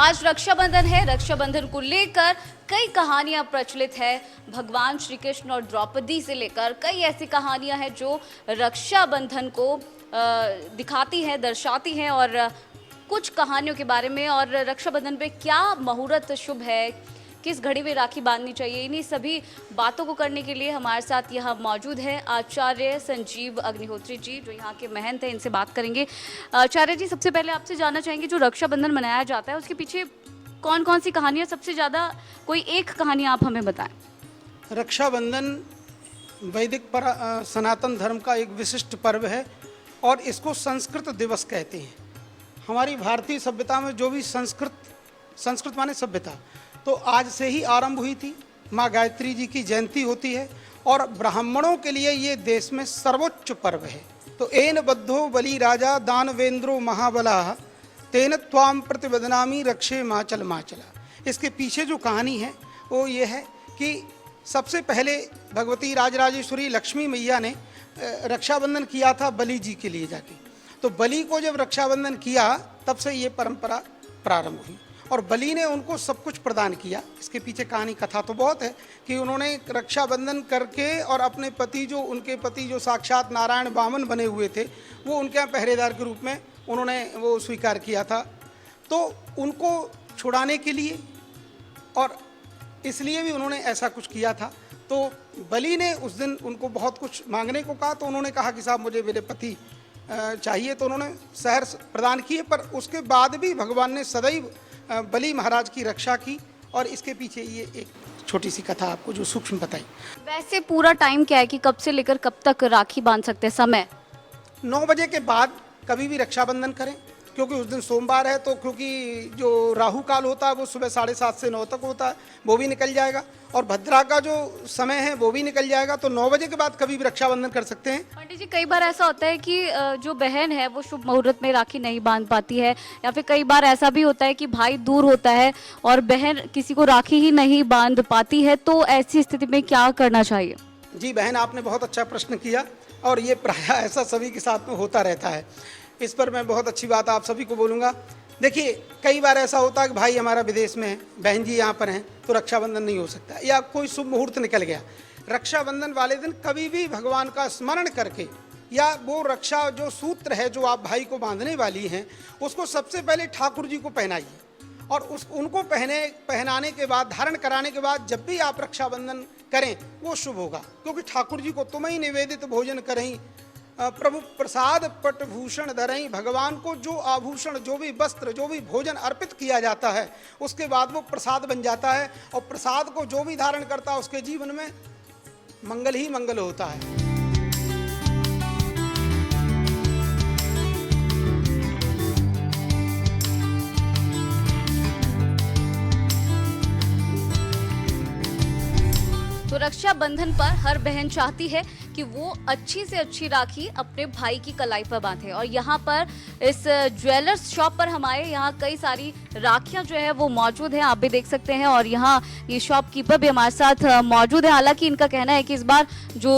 आज रक्षाबंधन है। रक्षाबंधन को लेकर कई कहानियां प्रचलित है। भगवान श्री कृष्ण और द्रौपदी से लेकर कई ऐसी कहानियां हैं जो रक्षाबंधन को दिखाती हैं, दर्शाती हैं। और कुछ कहानियों के बारे में और रक्षाबंधन पे क्या मुहूर्त शुभ है, किस घड़ी में राखी बांधनी चाहिए, इन्हीं सभी बातों को करने के लिए हमारे साथ यहाँ मौजूद है आचार्य संजीव अग्निहोत्री जी, जो यहाँ के महंत हैं। इनसे बात करेंगे। आचार्य जी, सबसे पहले आपसे जानना चाहेंगे, जो रक्षाबंधन मनाया जाता है उसके पीछे कौन कौन सी कहानियाँ, सबसे ज़्यादा कोई एक कहानी आप हमें बताएं। रक्षाबंधन वैदिक सनातन धर्म का एक विशिष्ट पर्व है और इसको संस्कृत दिवस कहते हैं। हमारी भारतीय सभ्यता में जो भी संस्कृत माने सभ्यता, तो आज से ही आरंभ हुई थी। माँ गायत्री जी की जयंती होती है और ब्राह्मणों के लिए ये देश में सर्वोच्च पर्व है। तो एन बद्धो बलि राजा दानवेंद्रो महाबला तेन त्वाम प्रतिबदनामी रक्षे माचल माचला। इसके पीछे जो कहानी है वो ये है कि सबसे पहले भगवती राजराजेश्वरी लक्ष्मी मैया ने रक्षाबंधन किया था बलि जी के लिए जाके। तो बलि को जब रक्षाबंधन किया तब से ये परंपरा प्रारंभ हुई और बलि ने उनको सब कुछ प्रदान किया। इसके पीछे कहानी कथा तो बहुत है कि उन्होंने रक्षाबंधन करके और अपने पति जो साक्षात नारायण वामन बने हुए थे, वो उनके यहाँ पहरेदार के रूप में उन्होंने वो स्वीकार किया था। तो उनको छुड़ाने के लिए और इसलिए भी उन्होंने ऐसा कुछ किया था। तो बलि ने उस दिन उनको बहुत कुछ मांगने को कहा, तो उन्होंने कहा कि साहब मुझे मेरे पति चाहिए, तो उन्होंने शहर प्रदान किए। पर उसके बाद भी भगवान ने सदैव बलि महाराज की रक्षा की और इसके पीछे ये एक छोटी सी कथा आपको जो सूक्ष्म बताई। वैसे पूरा टाइम क्या है कि कब से लेकर कब तक राखी बांध सकते हैं? समय 9 बजे के बाद कभी भी रक्षाबंधन करें, क्योंकि उस दिन सोमवार है। तो क्योंकि जो राहु काल होता है वो सुबह 7:30 से 9 तक होता है, वो भी निकल जाएगा और भद्रा का जो समय है वो भी निकल जाएगा। तो 9 बजे के बाद कभी भी रक्षाबंधन कर सकते हैं। पंडित जी, कई बार ऐसा होता है कि जो बहन है वो शुभ मुहूर्त में राखी नहीं बांध पाती है, या फिर कई बार ऐसा भी होता है कि भाई दूर होता है और बहन किसी को राखी ही नहीं बांध पाती है। तो ऐसी स्थिति में क्या करना चाहिए? जी बहन, आपने बहुत अच्छा प्रश्न किया और ये प्रायः ऐसा सभी के साथ में होता रहता है। इस पर मैं बहुत अच्छी बात आप सभी को बोलूँगा। देखिए, कई बार ऐसा होता है कि भाई हमारा विदेश में है, बहन जी यहाँ पर हैं, तो रक्षाबंधन नहीं हो सकता, या कोई शुभ मुहूर्त निकल गया। रक्षाबंधन वाले दिन कभी भी भगवान का स्मरण करके, या वो रक्षा जो सूत्र है जो आप भाई को बांधने वाली हैं, उसको सबसे पहले ठाकुर जी को पहनाइए और उनको पहनाने के बाद, धारण कराने के बाद जब भी आप रक्षाबंधन करें वो शुभ होगा। क्योंकि ठाकुर जी को तुम ही निवेदित भोजन करें, प्रभु प्रसाद पटभूषण धरई। भगवान को जो आभूषण, जो भी वस्त्र, जो भी भोजन अर्पित किया जाता है उसके बाद वो प्रसाद बन जाता है और प्रसाद को जो भी धारण करता है उसके जीवन में मंगल ही मंगल होता है। तो रक्षाबंधन पर हर बहन चाहती है कि वो अच्छी से अच्छी राखी अपने भाई की कलाई पर बांधे। और यहाँ पर इस ज्वेलर्स शॉप पर हमारे यहाँ कई सारी राखियाँ जो है वो मौजूद हैं, आप भी देख सकते हैं। और यहाँ ये शॉपकीपर भी हमारे साथ मौजूद है। हालांकि इनका कहना है कि इस बार जो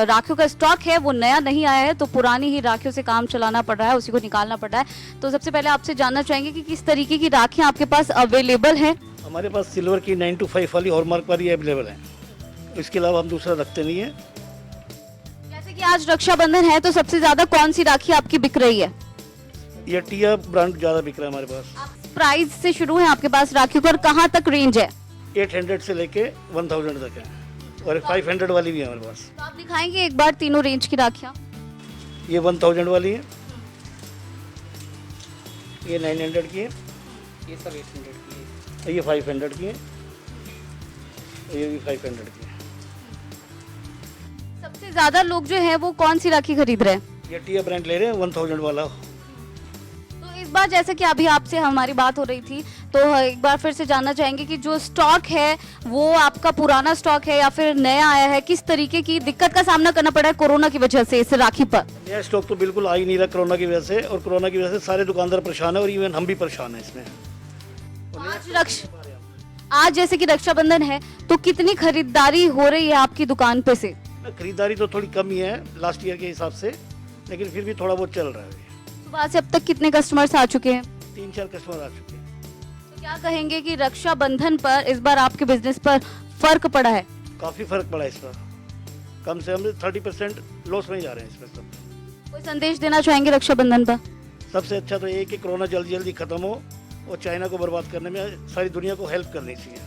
राखियों का स्टॉक है वो नया नहीं आया है, तो पुरानी ही राखियों से काम चलाना पड़ रहा है, उसी को निकालना पड़ रहा है। तो सबसे पहले आपसे जानना चाहेंगे कि किस तरीके की राखियाँ आपके पास अवेलेबल है? हमारे पास सिल्वर की 925 वाली हॉलमार्क वाली अवेलेबल है, इसके अलावा हम दूसरा रखते नहीं है। जैसे कि आज रक्षाबंधन है तो सबसे ज्यादा कौन सी राखी आपकी बिक रही है? ये टिया ब्रांड ज्यादा बिक रहा है हमारे पास। प्राइस से शुरू है आपके पास राखियों का, और कहाँ तक रेंज है? 800 से लेके 1000 तक है और 500 वाली भी है हमारे पास। तो आप दिखाएंगे एक बार तीनों रेंज की राखियाँ? ये 1000 वाली है, ये 900 की है, ये सब 800 की है, ये 500 की है, ये भी 500 की है। सबसे ज्यादा लोग जो है वो कौन सी राखी खरीद रहे हैं? ये टिया ब्रांड ले रहे हैं 1000 वाला। तो इस बार जैसे कि अभी आपसे हमारी बात हो रही थी, तो एक बार फिर से जानना चाहेंगे कि जो स्टॉक है वो आपका पुराना स्टॉक है या फिर नया आया है? किस तरीके की दिक्कत का सामना करना पड़ा है कोरोना की वजह से इस राखी पर? नया स्टॉक तो बिल्कुल आ ही नहीं रहा कोरोना की वजह से, और कोरोना की वजह से सारे दुकानदार परेशान है और इवन हम भी परेशान है इसमें। आज जैसे कि रक्षाबंधन है तो कितनी खरीदारी हो रही है आपकी दुकान पे से? खरीदारी तो थोड़ी कम ही है लास्ट ईयर के हिसाब से, लेकिन फिर भी थोड़ा बहुत चल रहा है। सुबह से अब तक कितने कस्टमर्स आ चुके हैं? 3-4 कस्टमर आ चुके हैं। तो क्या कहेंगे कि रक्षाबंधन पर इस बार आपके बिजनेस पर फर्क पड़ा है? काफ़ी फर्क पड़ा है इस बार, कम से कम 30% लॉस में ही जा रहे हैं इसमें सब। कोई संदेश देना चाहेंगे रक्षाबंधन पर? सबसे अच्छा तो ये है कि कोरोना जल्दी जल्दी ख़त्म हो और चाइना को बर्बाद करने में सारी दुनिया को हेल्प करनी चाहिए।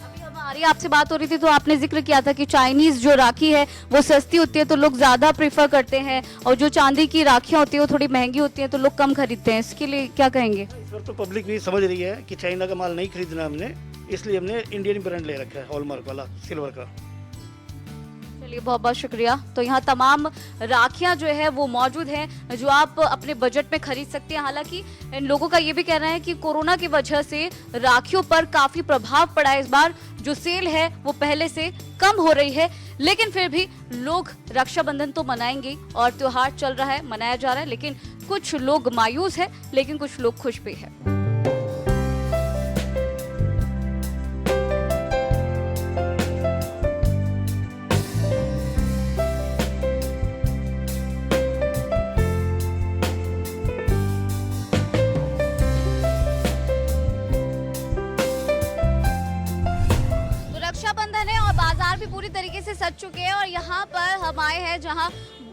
अभी हमारी आपसे बात हो रही थी तो आपने जिक्र किया था कि चाइनीज जो राखी है वो सस्ती होती है तो लोग ज़्यादा प्रेफर करते हैं, और जो चांदी की राखियाँ होती है वो थोड़ी महंगी होती हैं तो लोग कम खरीदते हैं। इसके लिए क्या कहेंगे? इस बार तो पब्लिक भी समझ रही है कि चाइना का माल नहीं खरीदना हमने, इसलिए हमने इंडियन ब्रांड ले रखा है, हॉलमार्क वाला सिल्वर का। चलिए बहुत बहुत शुक्रिया। तो यहाँ तमाम राखियाँ जो है वो मौजूद हैं जो आप अपने बजट में खरीद सकते हैं। हालांकि इन लोगों का ये भी कहना है कि कोरोना की वजह से राखियों पर काफी प्रभाव पड़ा है। इस बार जो सेल है वो पहले से कम हो रही है, लेकिन फिर भी लोग रक्षाबंधन तो मनाएंगे और त्योहार चल रहा है, मनाया जा रहा है। लेकिन कुछ लोग मायूस है, लेकिन कुछ लोग खुश भी है। रक्षाबंधन है और बाजार भी पूरी तरीके से सज चुके हैं, और यहाँ पर हम आए हैं जहाँ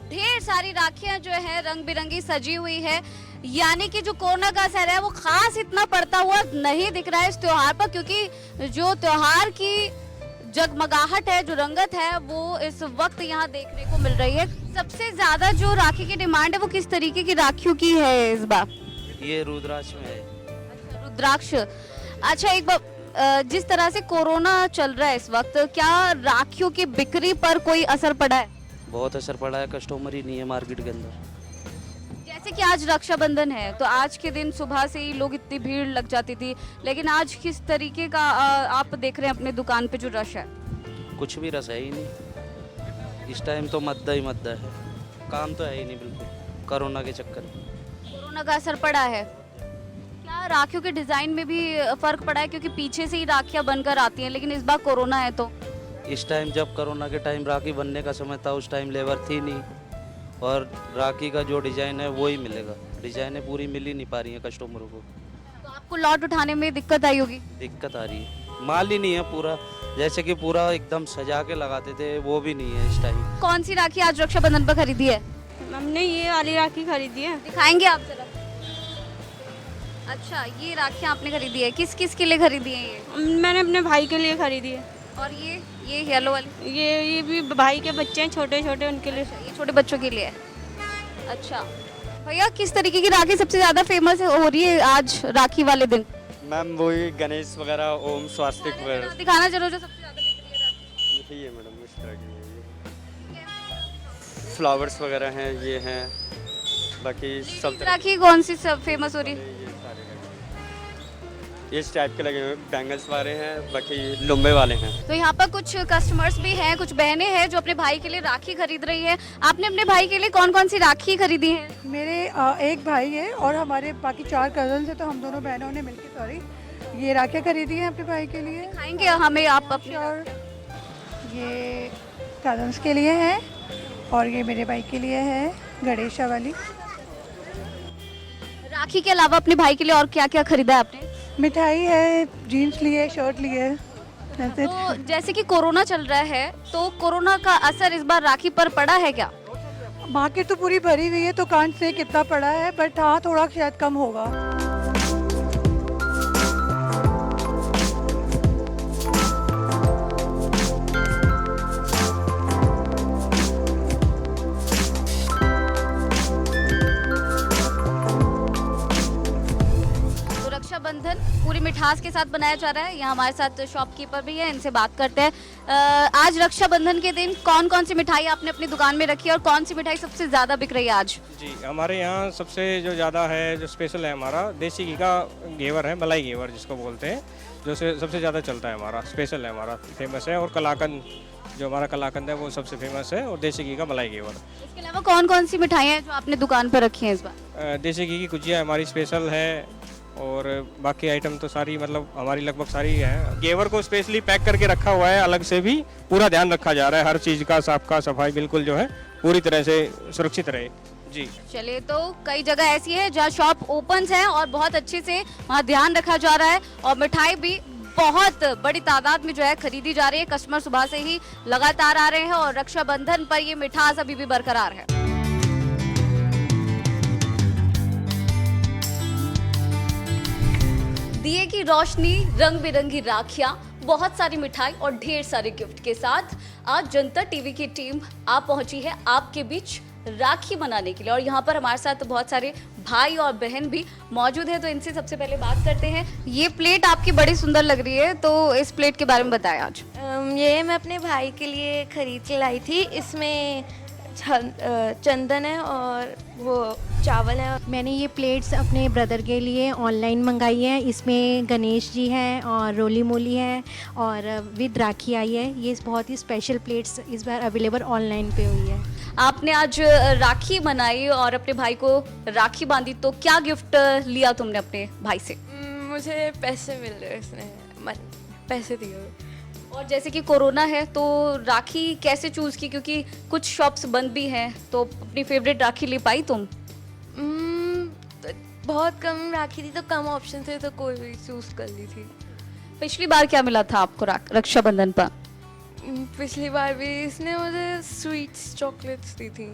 ढेर सारी राखियां जो है रंग बिरंगी सजी हुई है। यानी कि जो कोरोना का असर है वो खास इतना पड़ता हुआ नहीं दिख रहा है इस त्योहार पर, क्योंकि जो त्योहार की जगमगाहट है, जो रंगत है, वो इस वक्त यहाँ देखने को मिल रही है। सबसे ज्यादा जो राखी की डिमांड है वो किस तरीके की राखियों की है इस बार? ये रुद्राक्ष में है। अच्छा, रुद्राक्ष। अच्छा, एक बार जिस तरह से कोरोना चल रहा है इस वक्त, क्या राखियों की बिक्री पर कोई असर पड़ा है? बहुत असर पड़ा है, कस्टमर ही नहीं है मार्केट के अंदर। जैसे कि आज रक्षाबंधन है तो आज के दिन सुबह से ही लोग इतनी भीड़ लग जाती थी, लेकिन आज किस तरीके का आप देख रहे हैं अपने दुकान पे जो रश है? कुछ भी रस है ही नहीं इस टाइम, तो मद्दा ही मद्दा है, काम तो है ही नहीं बिल्कुल कोरोना के चक्कर में। कोरोना का असर पड़ा है। क्या राखियों के डिजाइन में भी फर्क पड़ा है, क्योंकि पीछे से ही राखियां बनकर आती हैं, लेकिन इस बार कोरोना है तो? इस टाइम जब कोरोना के टाइम राखी बनने का समय था उस टाइम लेबर थी नहीं, और राखी का जो डिज़ाइन है वो ही मिलेगा, डिज़ाइनें पूरी मिल ही नहीं पा रही हैं कस्टमरों को। तो आपको लॉट उठाने में दिक्कत आई होगी? दिक्कत आ रही है, माल ही नहीं है पूरा, जैसे कि पूरा एकदम सजा के लगाते थे वो भी नहीं है इस टाइम। कौन सी राखी आज रक्षाबंधन पर खरीदी है? हमने ये वाली राखी खरीदी है। दिखाएंगे आप जरा। अच्छा, ये राखियाँ आपने खरीदी है, किस किस के लिए खरीदी है ये? मैंने अपने भाई के लिए खरीदी है। और ये येलो वाली? ये भी भाई के बच्चे हैं छोटे छोटे, उनके लिए। ये छोटे बच्चों के लिए है। अच्छा भैया, किस तरीके की राखी सबसे ज्यादा फेमस हो रही है आज राखी वाले दिन? मैम वही गणेश वगैरह, ओम स्वास्तिक वगैरह। दिखाना जरूर जो सबसे ज्यादा बिक रही है राखी। यही है मैडम, इस तरह की है। फ्लावर्स वगैरह हैं, ये हैं, बाकी सब तरह राखी कौन सी सब फेमस हो रही है? ये सारे इस टाइप के लगे हुए, बैंगल्स वाले हैं, बाकी लुम्बे वाले हैं। तो यहाँ पर कुछ कस्टमर्स भी हैं, कुछ बहनें हैं जो अपने भाई के लिए राखी खरीद रही है। आपने अपने भाई के लिए कौन कौन सी राखी खरीदी है? मेरे एक भाई है और हमारे बाकी 4 कजन्स हैं, तो हम दोनों बहनों ने मिलकर ये राखियाँ खरीदी हैं अपने भाई के लिए। खाएंगे हमें आप अपने? और ये कजन्स के लिए है और ये मेरे भाई के लिए है गणेशा वाली। राखी के अलावा अपने भाई के लिए और क्या क्या खरीदा है आपने? मिठाई है, जीन्स लिए, शर्ट लिए। ऐसे तो जैसे कि कोरोना चल रहा है तो कोरोना का असर इस बार राखी पर पड़ा है क्या? मार्केट तो पूरी भरी हुई है तो कांट से कितना पड़ा है, बट हाँ थोड़ा शायद कम होगा। रक्षाबंधन पूरी मिठास के साथ बनाया जा रहा है। यहाँ हमारे साथ शॉपकीपर भी है, इनसे बात करते हैं। आज रक्षाबंधन के दिन कौन कौन सी मिठाई आपने अपनी दुकान में रखी है और कौन सी मिठाई सबसे ज़्यादा बिक रही है आज? जी, हमारे यहाँ सबसे जो ज़्यादा है, जो स्पेशल है हमारा देसी घी का घेवर है, मलाई घेवर जिसको बोलते हैं, जो सबसे ज़्यादा चलता है, हमारा स्पेशल है, हमारा फेमस है। और कलाकंद, जो हमारा कलाकंद है वो सबसे फेमस है, और देसी घी का मलाई घेवर। इसके अलावा कौन कौन सी मिठाइयाँ हैं जो आपने दुकान पर रखी हैं इस बार? देसी घी की गुजिया हमारी स्पेशल है, और बाकी आइटम तो सारी मतलब हमारी लगभग सारी है। घेवर को स्पेशली पैक करके रखा हुआ है, अलग से भी पूरा ध्यान रखा जा रहा है हर चीज़ का, सबका सफाई बिल्कुल जो है पूरी तरह से सुरक्षित रहे। जी। चलिए, तो कई जगह ऐसी है जहाँ शॉप ओपन है और बहुत अच्छे से वहाँ ध्यान रखा जा रहा है और मिठाई भी बहुत बड़ी तादाद में जो है खरीदी जा रही है। कस्टमर सुबह से ही लगातार आ रहे हैं और रक्षाबंधन पर ये मिठास अभी भी बरकरार है। दिए की रोशनी, रंग बिरंगी राखियां, बहुत सारी मिठाई और ढेर सारे गिफ्ट के साथ आज जनता टीवी की टीम आ पहुंची है आपके बीच राखी बनाने के लिए। और यहाँ पर हमारे साथ बहुत सारे भाई और बहन भी मौजूद है, तो इनसे सबसे पहले बात करते हैं। ये प्लेट आपकी बड़ी सुंदर लग रही है, तो इस प्लेट के बारे में बताएं आज। ये मैं अपने भाई के लिए खरीद के लाई थी। इसमें चंदन है और वो चावल है। मैंने ये प्लेट्स अपने ब्रदर के लिए ऑनलाइन मंगाई है। इसमें गणेश जी हैं और रोली मोली है और विद राखी आई है। ये बहुत ही स्पेशल प्लेट्स इस बार अवेलेबल ऑनलाइन पे हुई है। आपने आज राखी बनाई और अपने भाई को राखी बांधी, तो क्या गिफ्ट लिया तुमने अपने भाई से? मुझे पैसे मिल रहे, इसने पैसे दिए। और जैसे कि कोरोना है तो राखी कैसे चूज़ की, क्योंकि कुछ शॉप्स बंद भी हैं, तो अपनी फेवरेट राखी ले पाई तुम? बहुत कम राखी थी तो कम ऑप्शन थे, तो कोई भी चूज़ कर ली थी। पिछली बार क्या मिला था आपको रक्षाबंधन पर? पिछली बार भी इसने मुझे स्वीट्स चॉकलेट्स दी थी।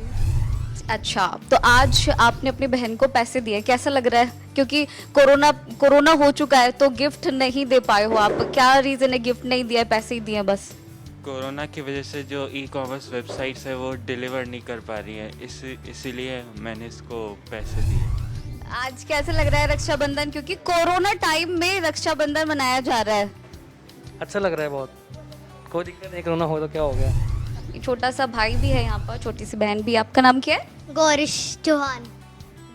अच्छा, तो आज आपने अपनी बहन को पैसे दिए, कैसा लग रहा है? क्योंकि कोरोना हो चुका है तो गिफ्ट नहीं दे पाए हो आप, क्या रीज़न है गिफ्ट नहीं दिया, पैसे ही दिए बस? कोरोना की वजह से जो ई-कॉमर्स वेबसाइट्स है वो डिलीवर नहीं कर पा रही है, इसीलिए मैंने इसको पैसे दिए। आज कैसा लग रहा है रक्षाबंधन, क्योंकि कोरोना टाइम में रक्षाबंधन मनाया जा रहा है? अच्छा लग रहा है बहुत, कोई दिक्कत नहीं, कोरोना हो तो क्या हो गया। छोटा सा भाई भी है यहाँ पर, छोटी सी बहन भी। आपका नाम क्या है? गौरिश चौहान।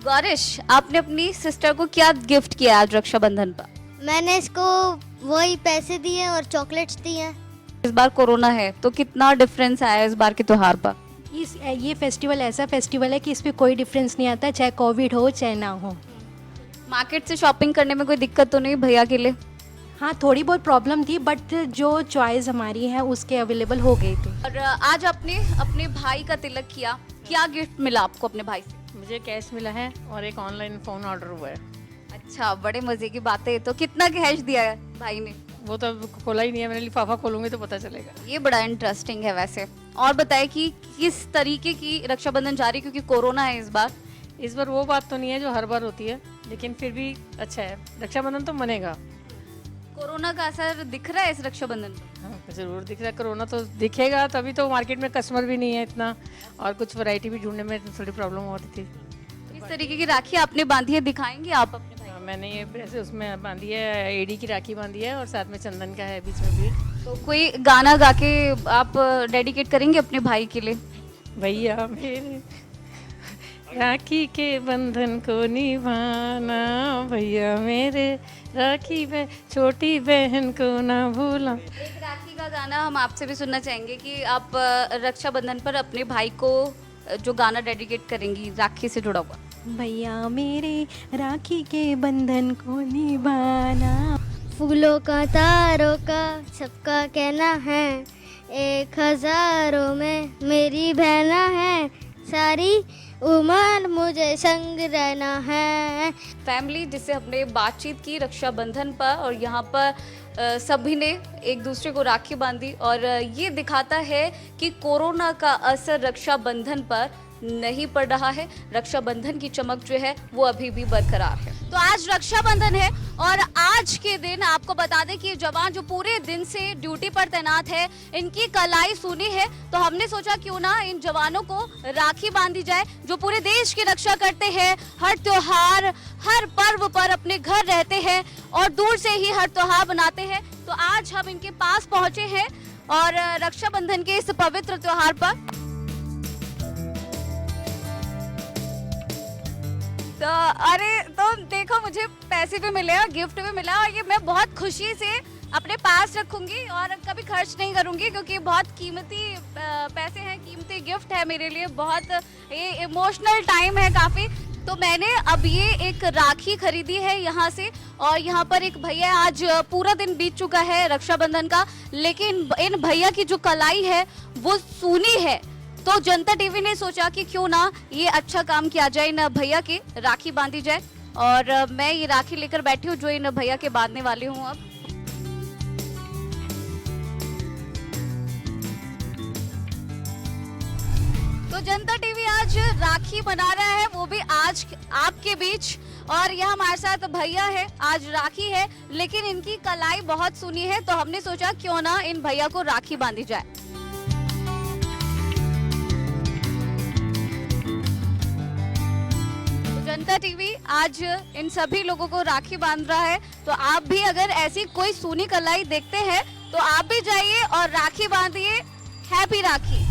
गौरिश, आपने अपनी सिस्टर को क्या गिफ्ट किया आज रक्षाबंधन पर? मैंने इसको वही पैसे दिए और चॉकलेट्स दी हैं। इस बार कोरोना है तो कितना डिफरेंस आया इस बार के त्योहार पर? ये फेस्टिवल ऐसा फेस्टिवल है कि इस पे कोई डिफरेंस नहीं आता, चाहे कोविड हो चाहे ना हो। मार्केट से शॉपिंग करने में कोई दिक्कत तो नहीं भैया के लिए? हाँ, थोड़ी बहुत प्रॉब्लम थी, बट जो चॉइस हमारी है उसके अवेलेबल हो गई थी। और आज आपने अपने भाई का तिलक किया, क्या गिफ्ट मिला आपको अपने भाई से? मुझे कैश मिला है और एक ऑनलाइन फ़ोन ऑर्डर हुआ है। अच्छा, बड़े मजे की बात है। तो कितना कैश दिया है भाई ने? वो तो खोला ही नहीं है, मैंने लिफाफा खोलूंगी तो पता चलेगा। ये बड़ा इंटरेस्टिंग है वैसे। और बताए कि किस तरीके की रक्षाबंधन जा रही है, क्योंकि कोरोना है इस बार? इस बार वो बात तो नहीं है जो हर बार होती है, लेकिन फिर भी अच्छा है, रक्षाबंधन तो मनेगा। कोरोना का असर दिख रहा है इस रक्षाबंधन पर? हाँ, जरूर दिख रहा है। कोरोना तो दिखेगा, तभी तो मार्केट में कस्टमर भी नहीं है इतना, और कुछ वैरायटी भी ढूंढने में थोड़ी प्रॉब्लम होती थी। इस तरीके की राखी आपने बांधी है, दिखाएंगे आप अपने भाई? मैंने ये ऐसे उसमें बांधी है, एडी की राखी बांधी है और साथ में चंदन का है बीच में भी। तो कोई गाना गा के आप डेडिकेट करेंगे अपने भाई के लिए? भैया मेरे राखी के बंधन को निभाना, भैया मेरे राखी में छोटी बहन को ना भूलना। एक राखी का गाना हम आपसे भी सुनना चाहेंगे कि आप रक्षाबंधन पर अपने भाई को जो गाना डेडिकेट करेंगी राखी से जुड़ा हुआ। भैया मेरे राखी के बंधन को निभाना, फूलों का तारों का सबका कहना है, 1000 में मेरी बहना है, सारी उम्र मुझे संग रहना है। फैमिली जिससे हमने बातचीत की रक्षाबंधन पर, और यहाँ पर सभी ने एक दूसरे को राखी बांधी, और ये दिखाता है कि कोरोना का असर रक्षाबंधन पर नहीं पड़ रहा है। रक्षाबंधन की चमक जो है वो अभी भी बरकरार है। तो आज रक्षाबंधन है और आज के दिन आपको बता दें कि ये जवान जो पूरे दिन से ड्यूटी पर तैनात है, इनकी कलाई सूनी है, तो हमने सोचा क्यों ना इन जवानों को राखी बांधी जाए, जो पूरे देश की रक्षा करते हैं, हर त्योहार हर पर्व पर अपने घर रहते हैं और दूर से ही हर त्योहार बनाते हैं। तो आज हम इनके पास पहुंचे हैं और रक्षाबंधन के इस पवित्र त्योहार पर तो तो देखो, मुझे पैसे भी मिले और गिफ्ट भी मिला, और ये मैं बहुत खुशी से अपने पास रखूंगी और कभी खर्च नहीं करूंगी, क्योंकि बहुत कीमती पैसे हैं, कीमती गिफ्ट है मेरे लिए, बहुत ये इमोशनल टाइम है काफ़ी। तो मैंने अब ये एक राखी खरीदी है यहाँ से, और यहाँ पर एक भैया, आज पूरा दिन बीत चुका है रक्षाबंधन का, लेकिन इन भैया की जो कलाई है वो सूनी है, तो जनता टीवी ने सोचा कि क्यों ना ये अच्छा काम किया जाए, इन भैया की राखी बांधी जाए। और मैं ये राखी लेकर बैठी हूँ जो इन भैया के बांधने वाली हूँ अब। तो जनता टीवी आज राखी बना रहा है, वो भी आज आपके बीच। और यह हमारे साथ भैया है, आज राखी है, लेकिन इनकी कलाई बहुत सुनी है, तो हमने सोचा क्यों ना इन भैया को राखी बांधी जाए। जनता टीवी आज इन सभी लोगों को राखी बांध रहा है, तो आप भी अगर ऐसी कोई सूनी कलाई देखते हैं तो आप भी जाइए और राखी बांधिए। हैप्पी राखी।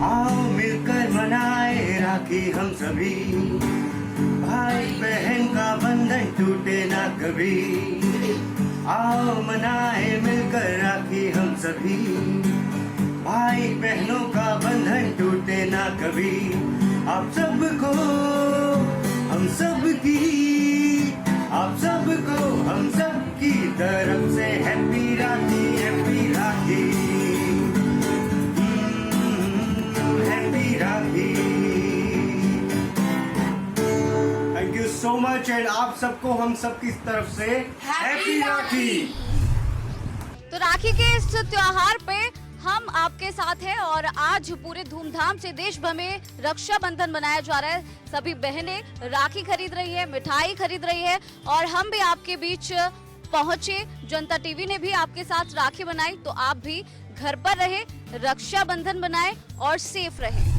आओ मिलकर मनाए राखी हम सभी, भाई बहन का बंधन टूटे ना कभी। आओ मनाए मिलकर राखी हम सभी, भाई बहनों का बंधन टूटे ना कभी। आप सबको हम सबकी, आप सबको हम सबकी तरफ से happy rakhi, happy rakhi, happy rakhi. Thank you so much and आप सबको हम सबकी तरफ से हैप्पी राखी। तो राखी के इस त्योहार पे हम आपके साथ हैं और आज पूरे धूमधाम से देश भर में रक्षाबंधन मनाया जा रहा है। सभी बहनें राखी खरीद रही है, मिठाई खरीद रही है और हम भी आपके बीच पहुंचे। जनता टीवी ने भी आपके साथ राखी बनाई, तो आप भी घर पर रहे, रक्षाबंधन बनाएं और सेफ रहें।